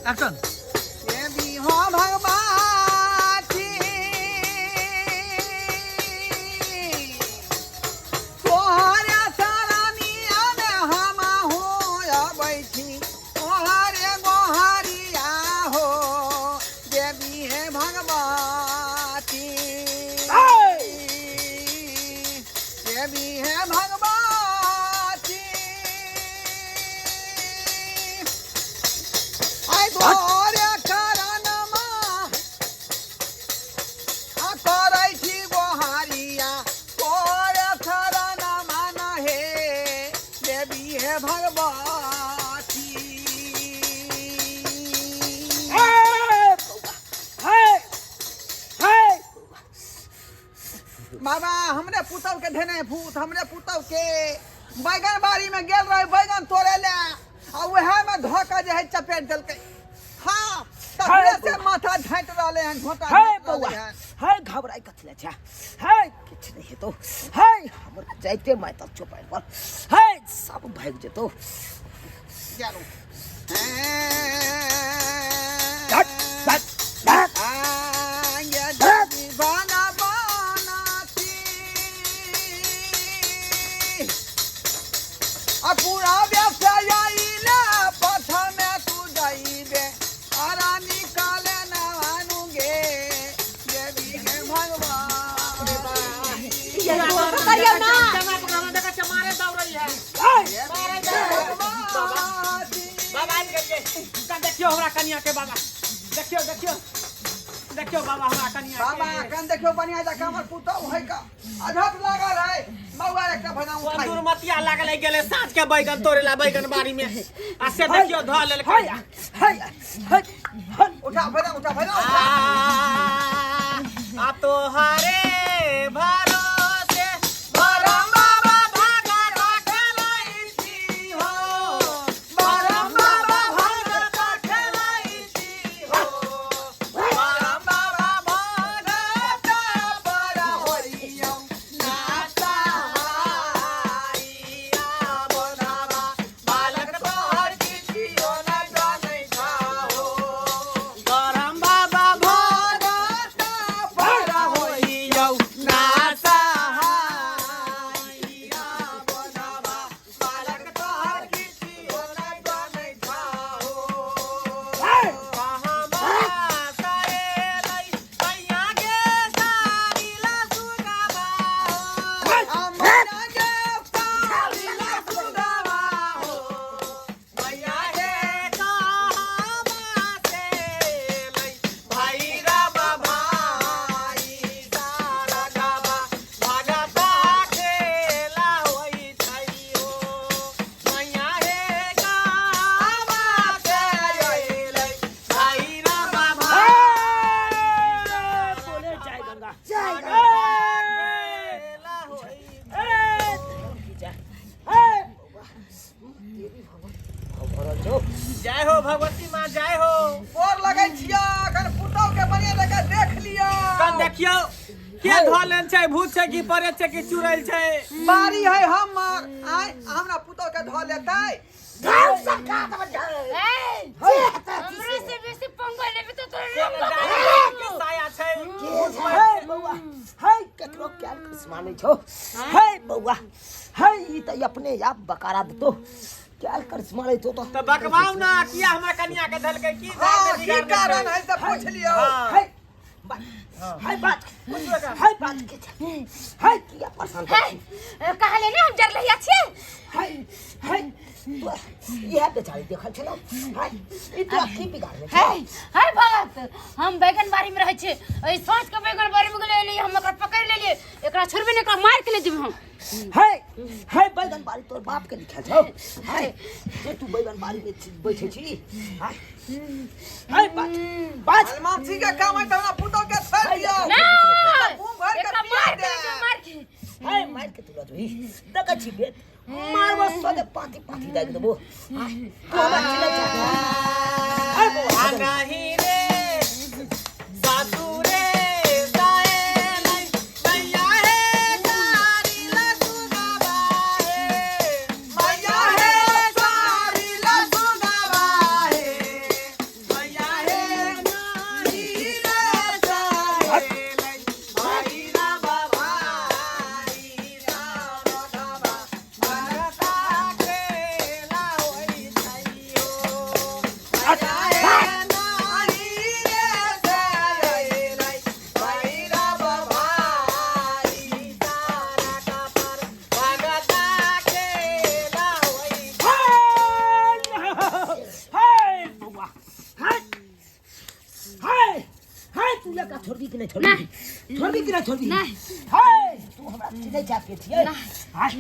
Action. ये भी हो भगवाती तोहरे सरनिया में हम हो बैठी तोहरे गोहरिया हो देवी है भगवती देवी है भगवती आई तोरे करनमा आ करै छी गोहारिया तोरे शरणमा न हे देवी हे भगवती बाबा हमरे पुतौ के धेने भूत हमरे पुतौ के बैगन बाड़ी में गेल रहे बैगन तोड़े ले आ उहे में धोखा जे है चपेट देलकै हाँ तखने से माथा झाँट रहले हन झोटा हाय घबराई कथले छा हाय किछ नहीं हेतो हाय हमर जाइते मैं तब चुपाई पर हाय सब भाग जेतो चलो हट हट आया देवी बना बनाती आ पूरा व्यवसाय आइले पथा में तू जाइबे आरा निकाले ना आनुगे देवी के भगवान करियो ना मारे दौड़ रही है बाबा देखियो हमरा कन्या के बाबा देखियो देखियो देखियो बाबा हमरा कन्या बाबा कन देखियो बढ़िया जका हमर पुतौ है का अधत लागल है मौआ एकटा भना उठाई दुर्मतिया लागल गेले साँझ के बैगन तोड़ेला बैगन बाड़ी में आ से देखियो ध लेल हाय हाय हाय उठा भना आ तोहरे भरोसे बरम बाबा भागा रखलै छी हो बरम बाबा भागा रखलै छी हो बरम बाबा भागा पर होइयो नाता आइया बनावा बालक तोहर किछियो न जानै छाओ बरम बाबा भागा पर होइयो नाता आइया बनावा बालक तोहर किछियो न जानै छाओ बोले जय गंगा जय हो भगवती माँ जय हो और लगै छिया कन पुतौ के बढ़िया जका देख लियो कन देखियो के धोलन छै भूत छै कि परे छै कि चुड़ैल छै बारी है हमर आय हमरा पुतौ के ध लेतै गाँव सरकार हमरे से बेसी पंगा लेबे तो के साया छै हाय बौआ हाय ककरो क्या माने छो हाय बौआ हाय ई त अपने आप बकारा देतो क्या करिश्मा रे तो त बकवाऊ ना किया हमरा कन्या के धलकै की की कारण है से पूछ लियो हाय हाय बात हाय बात के हाय किया पसंद है कहले ने हम डर लहिया छी हाय हाय यह बेचारी देखल छलो हाय ई तो आखी बिगाड़ ले हाय हाय भगत हम बैगन बाड़ी में रहै छी ए सोच के बैगन बाड़ी में गेले लिए हम एकरा पकड़ लेलिए एकरा छोड़बे ने एकरा मार के ले जेब हम हाय हाय बैगन बाड़ी तोर बाप के लिखा छौ हाय जे तू बैगन बाड़ी में बैठे छी हाय हाय बात हनुमान जी के काम है त हमरा पुतौ के छोड़ दियो ना मुंह भर के एकरा पिया मार के दे ले जेब, मार के हाय मार के तुला जोई दका छी बे मारवा सोदे पाती पाती दाग देबो हाय तो बच्चे ना चाह हाय बौआ नहीं रे सासू रे जाए नहीं मैया है सारी लसुगावा है मैया है सारी लसुगावा है तू लड़का छोड़ दी कि नहीं छोड़ दी? छोड़ दी कि नहीं छोड़ दी? नहीं। हाय तू हमरा चिन्ह चाहते छिए? हाय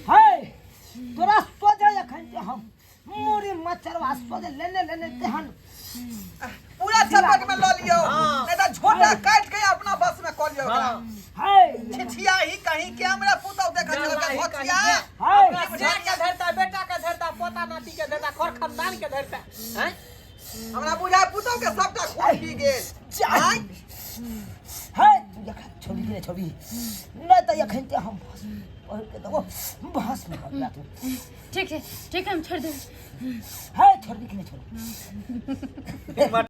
हाय तोरा सोचा अखन जे हम मोरी मचरवा सोचे लेने तेहन पूरा चपेट में लो लियो, नहीं तो झोटा काट के अपना बस में कॉल लियो ओकरा। हाय छिछिया ही कहीं के हमरा पुतौ देखा चलके भोकिया। हाय अपना के धरता, बेटा के धरता, पोता नाती के धरता, खर खानदान के धरता हैं? हमरा बुझाय पुतौ के सबटा खून पी गेल। हाय हाय तू देखा छोड़ी कि नहीं छोड़ी? नहीं तो अखन ते हम और के दो बहस में कर ला तू। ठीक है हम छोड़ दे। हाय छोड़ दी कि नहीं छोड़ी?